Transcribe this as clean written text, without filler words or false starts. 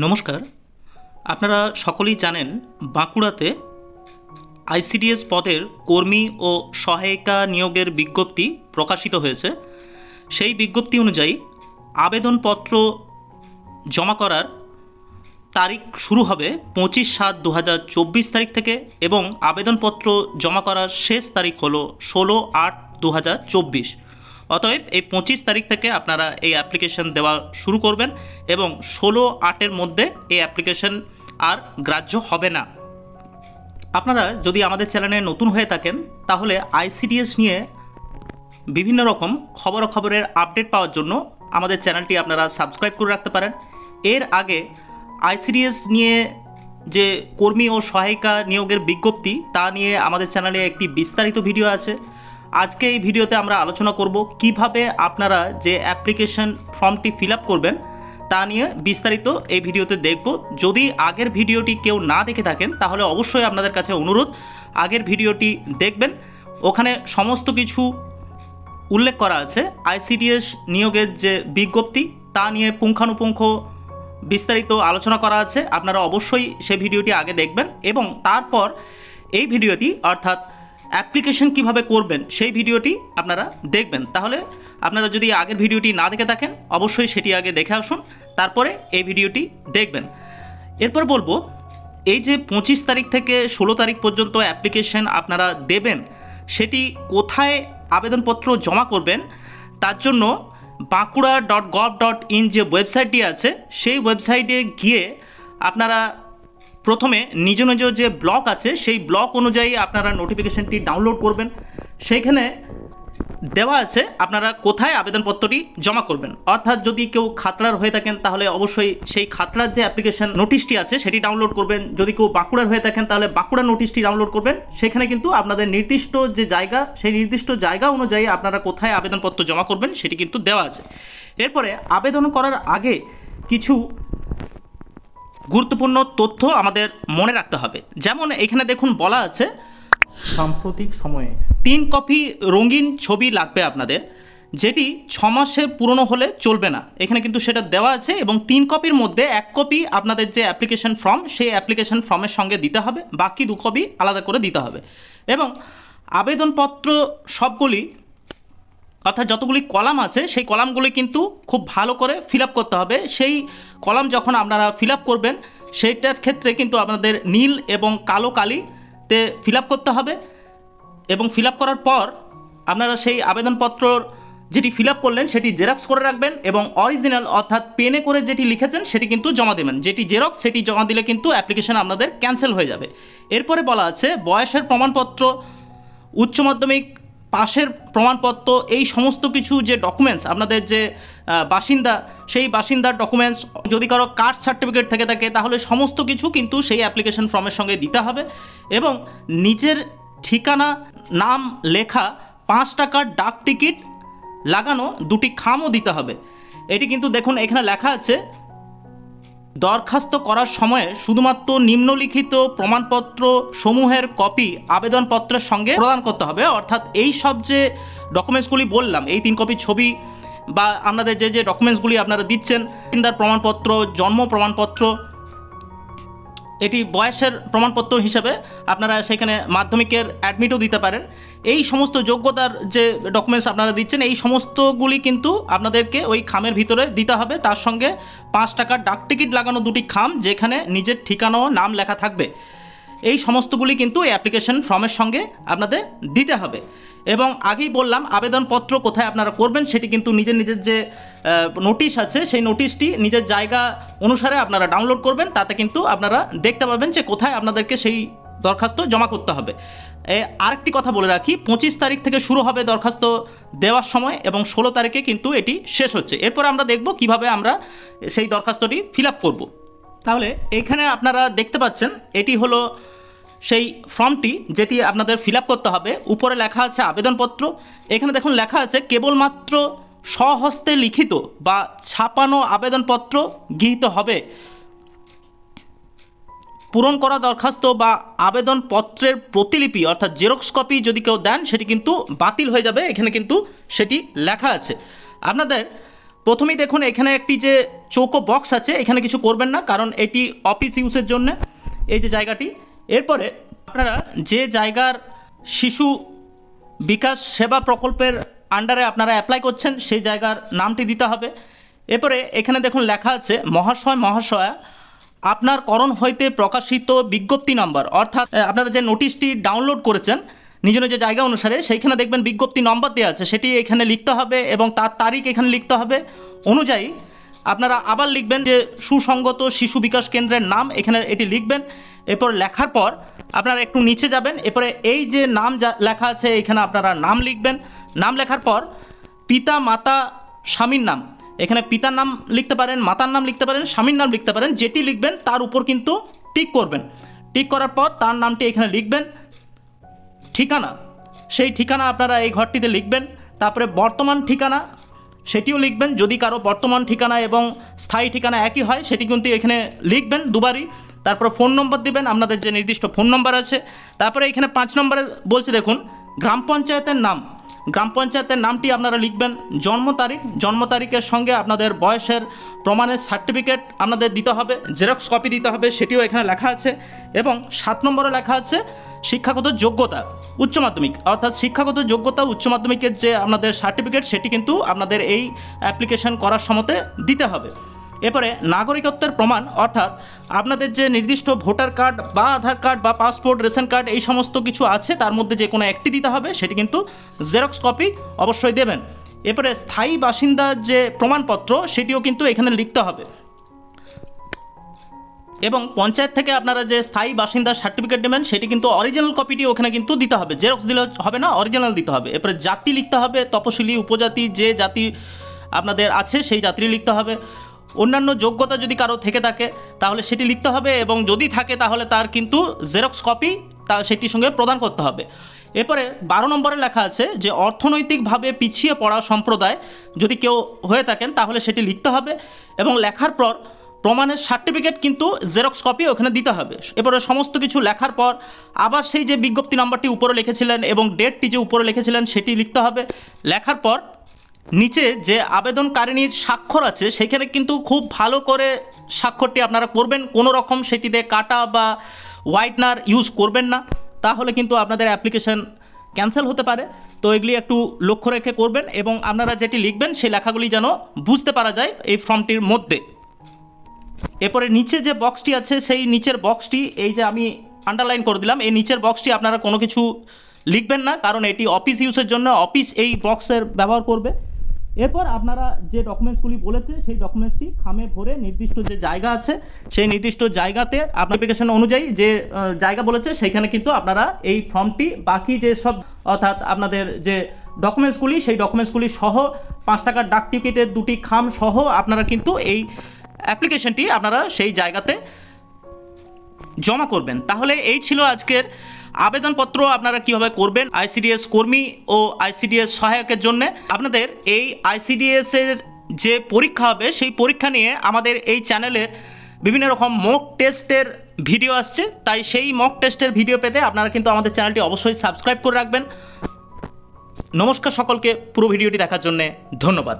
নমস্কার। আপনারা সকলেই জানেন বাঁকুড়াতে আইসিডিএস পদের কর্মী ও সহায়িকা নিয়োগের বিজ্ঞপ্তি প্রকাশিত হয়েছে। সেই বিজ্ঞপ্তি অনুযায়ী আবেদনপত্র জমা করার তারিখ শুরু হবে 25/7/2024 তারিখ থেকে এবং আবেদনপত্র জমা করার শেষ তারিখ হলো 16/8/2024। অতএব এই 25 তারিখ থেকে আপনারা এই অ্যাপ্লিকেশন দেওয়া শুরু করবেন এবং 16/8-এর মধ্যে এই অ্যাপ্লিকেশন আর গ্রাহ্য হবে না। আপনারা যদি আমাদের চ্যানেলে নতুন হয়ে থাকেন তাহলে আইসিডিএস নিয়ে বিভিন্ন রকম খবরের আপডেট পাওয়ার জন্য আমাদের চ্যানেলটি আপনারা সাবস্ক্রাইব করে রাখতে পারেন। এর আগে আইসিডিএস নিয়ে যে কর্মী ও সহায়িকা নিয়োগের বিজ্ঞপ্তি তা নিয়ে আমাদের চ্যানেলে একটি বিস্তারিত ভিডিও আছে। আজকে এই ভিডিওতে আমরা আলোচনা করব কিভাবে আপনারা যে অ্যাপ্লিকেশন ফর্মটি ফিল আপ করবেন তা নিয়ে বিস্তারিত এই ভিডিওতে দেখব। যদি আগের ভিডিওটি কেউ না দেখে থাকেন তাহলে অবশ্যই আপনাদের কাছে অনুরোধ আগের ভিডিওটি দেখবেন। ওখানে সমস্ত কিছু উল্লেখ করা আছে। আইসিডিএস নিয়োগের যে বিজ্ঞপ্তি তা নিয়ে পুঙ্খানুপুঙ্খ বিস্তারিত আলোচনা করা আছে। আপনারা অবশ্যই সেই ভিডিওটি আগে দেখবেন এবং তারপর এই ভিডিওটি অর্থাৎ অ্যাপ্লিকেশন কিভাবে করবেন সেই ভিডিওটি আপনারা দেখবেন। তাহলে আপনারা যদি আগের ভিডিওটি না দেখে থাকেন অবশ্যই সেটি আগে দেখে আসুন, তারপরে এই ভিডিওটি দেখবেন। এরপর বলবো এই যে 25 তারিখ থেকে 16 তারিখ পর্যন্ত অ্যাপ্লিকেশন আপনারা দেবেন সেটি কোথায় আবেদনপত্র জমা করবেন তার জন্য bankura.gov.in যে ওয়েবসাইটটি আছে সেই ওয়েবসাইটে গিয়ে আপনারা প্রথমে নিজ নিজ যে ব্লক আছে সেই ব্লক অনুযায়ী আপনারা নোটিফিকেশনটি ডাউনলোড করবেন। সেইখানে দেওয়া আছে আপনারা কোথায় আবেদনপত্রটি জমা করবেন। অর্থাৎ যদি কেউ খাতড়ার হয়ে থাকেন তাহলে অবশ্যই সেই খাতড়ার যে অ্যাপ্লিকেশন নোটিশটি আছে সেটি ডাউনলোড করবেন। যদি কেউ বাঁকুড়ার হয়ে থাকেন তাহলে বাঁকুড়ার নোটিশটি ডাউনলোড করবেন। সেখানে কিন্তু আপনাদের নির্দিষ্ট যে জায়গা সেই নির্দিষ্ট জায়গা অনুযায়ী আপনারা কোথায় আবেদনপত্র জমা করবেন সেটি কিন্তু দেওয়া আছে। এরপরে আবেদন করার আগে কিছু গুরুত্বপূর্ণ তথ্য আমাদের মনে রাখতে হবে। যেমন এখানে দেখুন বলা আছে সাম্প্রতিক সময়ে 3 কপি রঙিন ছবি লাগবে আপনাদের, যেটি 6 মাসে পুরনো হলে চলবে না। এখানে কিন্তু সেটা দেওয়া আছে এবং 3 কপির মধ্যে 1 কপি আপনাদের যে অ্যাপ্লিকেশন ফর্ম সেই অ্যাপ্লিকেশন ফর্মের সঙ্গে দিতে হবে, বাকি 2 কপি আলাদা করে দিতে হবে। এবং আবেদনপত্র সবগুলি অর্থাৎ যতগুলি কলাম আছে সেই কলামগুলি কিন্তু খুব ভালো করে ফিল আপ করতে হবে। সেই কলাম যখন আপনারা ফিল আপ করবেন সেইটার ক্ষেত্রে কিন্তু আপনাদের নীল এবং কালো কালিতে ফিল আপ করতে হবে এবং ফিল আপ করার পর আপনারা সেই আবেদনপত্রর যেটি ফিল আপ করলেন সেটি জেরক্স করে রাখবেন এবং অরিজিনাল অর্থাৎ পেনে করে যেটি লিখেছেন সেটি কিন্তু জমা দেবেন। যেটি জেরক্স সেটি জমা দিলে কিন্তু অ্যাপ্লিকেশন আপনাদের ক্যান্সেল হয়ে যাবে। এরপরে বলা আছে বয়সের প্রমাণপত্র, উচ্চ মাধ্যমিক পাশের প্রমাণপত্র, এই সমস্ত কিছু যে ডকুমেন্টস আপনাদের যে বাসিন্দা সেই বাসিন্দার ডকুমেন্টস, যদি কারো কাস্ট সার্টিফিকেট থেকে থাকে তাহলে সমস্ত কিছু কিন্তু সেই অ্যাপ্লিকেশন ফর্মের সঙ্গে দিতে হবে এবং নিজের ঠিকানা নাম লেখা 5 টাকার ডাক টিকিট লাগানো 2টি খামও দিতে হবে। এটি কিন্তু দেখুন এখানে লেখা আছে দরখাস্ত করার সময়ে শুধুমাত্র নিম্নলিখিত প্রমাণপত্র সমূহের কপি আবেদনপত্রের সঙ্গে প্রদান করতে হবে। অর্থাৎ এই সব যে ডকুমেন্টসগুলি বললাম, এই 3 কপি ছবি বা আপনাদের যে ডকুমেন্টসগুলি আপনারা দিচ্ছেন, বাসিন্দার প্রমাণপত্র, জন্ম প্রমাণপত্র, এটি বয়সের প্রমাণপত্র হিসাবে আপনারা সেখানে মাধ্যমিকের অ্যাডমিটও দিতে পারেন। এই সমস্ত যোগ্যতার যে ডকুমেন্টস আপনারা দিচ্ছেন এই সমস্তগুলি কিন্তু আপনাদেরকে ওই খামের ভিতরে দিতে হবে। তার সঙ্গে 5 টাকার ডাক টিকিট লাগানো 2টি খাম যেখানে নিজের ঠিকানা ও নাম লেখা থাকবে। এই সমস্তগুলি কিন্তু এই অ্যাপ্লিকেশন ফর্মের সঙ্গে আপনাদের দিতে হবে। এবং আগেই বললাম আবেদনপত্র কোথায় আপনারা করবেন সেটি কিন্তু নিজের যে নোটিশ আছে সেই নোটিশটি নিজের জায়গা অনুসারে আপনারা ডাউনলোড করবেন। তাতে কিন্তু আপনারা দেখতে পাবেন যে কোথায় আপনাদেরকে সেই দরখাস্ত জমা করতে হবে। আরেকটি কথা বলে রাখি, 25 তারিখ থেকে শুরু হবে দরখাস্ত দেওয়ার সময় এবং 16 তারিখে কিন্তু এটি শেষ হচ্ছে। এরপর আমরা দেখব কিভাবে আমরা সেই দরখাস্তটি ফিল আপ করব। তাহলে এখানে আপনারা দেখতে পাচ্ছেন এটি হলো সেই ফর্মটি যেটি আপনাদের ফিল আপ করতে হবে। উপরে লেখা আছে আবেদনপত্র। এখানে দেখুন লেখা আছে কেবলমাত্র স্বহস্তে লিখিত বা ছাপানো আবেদনপত্র গৃহীত হবে। পূরণ করা দরখাস্ত বা আবেদনপত্রের প্রতিলিপি অর্থাৎ জেরক্স কপি যদি কেউ দেন সেটি কিন্তু বাতিল হয়ে যাবে। এখানে কিন্তু সেটি লেখা আছে। আপনাদের প্রথমেই দেখুন এখানে একটি যে চৌকো বক্স আছে, এখানে কিছু করবেন না, কারণ এটি অফিস ইউজের জন্য এই যে জায়গাটি। এরপরে আপনারা যে জায়গার শিশু বিকাশ সেবা প্রকল্পের আন্ডারে আপনারা অ্যাপ্লাই করছেন সেই জায়গার নামটি দিতে হবে। এরপরে এখানে দেখুন লেখা আছে মহাশয় মহাশয়া আপনার করণ হইতে প্রকাশিত বিজ্ঞপ্তি নম্বর, অর্থাৎ আপনারা যে নোটিশটি ডাউনলোড করেছেন নিজ নিজ জায়গা অনুসারে সেইখানে দেখবেন বিজ্ঞপ্তি নম্বর দেওয়া আছে, সেটি এখানে লিখতে হবে এবং তার তারিখ এখানে লিখতে হবে। অনুযায়ী আপনারা আবার লিখবেন যে সুসংগত শিশু বিকাশ কেন্দ্রের নাম, এখানে এটি লিখবেন। এরপর লেখার পর আপনারা একটু নিচে যাবেন, এরপরে এই যে নাম যা লেখা আছে এখানে আপনারা নাম লিখবেন। নাম লেখার পর পিতা মাতা স্বামীর নাম, এখানে পিতার নাম লিখতে পারেন, মাতার নাম লিখতে পারেন, স্বামীর নাম লিখতে পারেন, যেটি লিখবেন তার উপর কিন্তু টিক করবেন। টিক করার পর তার নামটি এখানে লিখবেন। ঠিকানা, সেই ঠিকানা আপনারা এই ঘরটিতে লিখবেন। তারপরে বর্তমান ঠিকানা সেটিও লিখবেন, যদি কারো বর্তমান ঠিকানা এবং স্থায়ী ঠিকানা একই হয় সেটি কিন্তু এখানে লিখবেন দুবারই। তারপর ফোন নম্বর দিবেন, আপনাদের যে নির্দিষ্ট ফোন নম্বর আছে। তারপরে এখানে 5 নম্বরে বলছে দেখুন গ্রাম পঞ্চায়েতের নাম, গ্রাম পঞ্চায়েতের নামটি আপনারা লিখবেন। জন্ম তারিখ, জন্ম তারিখের সঙ্গে আপনাদের বয়সের প্রমাণের সার্টিফিকেট আপনাদের দিতে হবে, জেরক্স কপি দিতে হবে, সেটিও এখানে লেখা আছে। এবং 7 নম্বরে লেখা আছে শিক্ষাগত যোগ্যতা, উচ্চ মাধ্যমিক, অর্থাৎ শিক্ষাগত যোগ্যতা উচ্চ মাধ্যমিকের যে আপনাদের সার্টিফিকেট সেটি কিন্তু আপনাদের এই অ্যাপ্লিকেশন করার সময়তে দিতে হবে। এরপরে নাগরিকত্বের প্রমাণ, অর্থাৎ আপনাদের যে নির্দিষ্ট ভোটার কার্ড বা আধার কার্ড বা পাসপোর্ট, রেশন কার্ড এই সমস্ত কিছু আছে তার মধ্যে যে কোনো একটি দিতে হবে, সেটি কিন্তু জেরক্স কপি অবশ্যই দেবেন। এরপরে স্থায়ী বাসিন্দার যে প্রমাণপত্র সেটিও কিন্তু এখানে লিখতে হবে। এবং পঞ্চায়েত থেকে আপনারা যে স্থায়ী বাসিন্দার সার্টিফিকেট নেবেন সেটি কিন্তু অরিজিনাল কপিটি ওখানে কিন্তু দিতে হবে, জেরক্স দিলে হবে না, অরিজিনাল দিতে হবে। এরপরে জাতি লিখতে হবে, তপশিলি উপজাতি যে জাতি আপনাদের আছে সেই জাতি লিখতে হবে। অন্যান্য যোগ্যতা যদি কারো থেকে থাকে তাহলে সেটি লিখতে হবে, এবং যদি থাকে তাহলে তার কিন্তু জেরক্স কপি সেটির সঙ্গে প্রদান করতে হবে। এরপরে 12 নম্বরে লেখা আছে যে অর্থনৈতিকভাবে পিছিয়ে পড়া সম্প্রদায় যদি কেউ হয়ে থাকেন তাহলে সেটি লিখতে হবে, এবং লেখার পর প্রমাণের সার্টিফিকেট কিন্তু জেরক্স কপি ওখানে দিতে হবে। এরপরে সমস্ত কিছু লেখার পর আবার সেই যে বিজ্ঞপ্তি নাম্বারটি উপরে লিখেছিলেন এবং ডেটটি যে উপরে লিখেছিলেন সেটি লিখতে হবে। লেখার পর নিচে যে আবেদনকারিনীর স্বাক্ষর আছে সেখানে কিন্তু খুব ভালো করে স্বাক্ষরটি আপনারা করবেন, কোনো রকম সেটিতে কাটা বা হোয়াইটনার ইউজ করবেন না, তাহলে কিন্তু আপনাদের অ্যাপ্লিকেশন ক্যান্সেল হতে পারে। তো এগুলি একটু লক্ষ্য রেখে করবেন, এবং আপনারা যেটি লিখবেন সেই লেখাগুলি যেন বুঝতে পারা যায় এই ফর্মটির মধ্যে। এরপরে নিচে যে বক্সটি আছে সেই নিচের বক্সটি, এই যে আমি আন্ডারলাইন করে দিলাম, এই নিচের বক্সটি আপনারা কোনো কিছু লিখবেন না, কারণ এটি অফিস ইউজের জন্য অফিস এই বক্সের ব্যবহার করবে। এরপর আপনারা যে ডকুমেন্টসগুলি বলেছে সেই ডকুমেন্টসটি খামে ভরে নির্দিষ্ট যে জায়গা আছে সেই নির্দিষ্ট জায়গাতে আপনার অ্যাপ্লিকেশন অনুযায়ী যে জায়গা বলেছে সেইখানে কিন্তু আপনারা এই ফর্মটি বাকি যে সব, অর্থাৎ আপনাদের যে ডকুমেন্টসগুলি সেই ডকুমেন্টসগুলি সহ 5 টাকার ডাক টিকিটের 2টি খাম সহ আপনারা কিন্তু এই অ্যাপ্লিকেশনটি আপনারা সেই জায়গাতে জমা করবেন। তাহলে এই ছিল আজকের আবেদনপত্র আপনারা কীভাবে করবেন আইসিডিএস কর্মী ও আইসিডিএস সহায়কের জন্য। আপনাদের এই আইসিডিএসের যে পরীক্ষা হবে সেই পরীক্ষা নিয়ে আমাদের এই চ্যানেলে বিভিন্ন রকম মক টেস্টের ভিডিও আসছে, তাই সেই মক টেস্টের ভিডিও পেতে আপনারা কিন্তু আমাদের চ্যানেলটি অবশ্যই সাবস্ক্রাইব করে রাখবেন। নমস্কার সকলকে, পুরো ভিডিওটি দেখার জন্য ধন্যবাদ।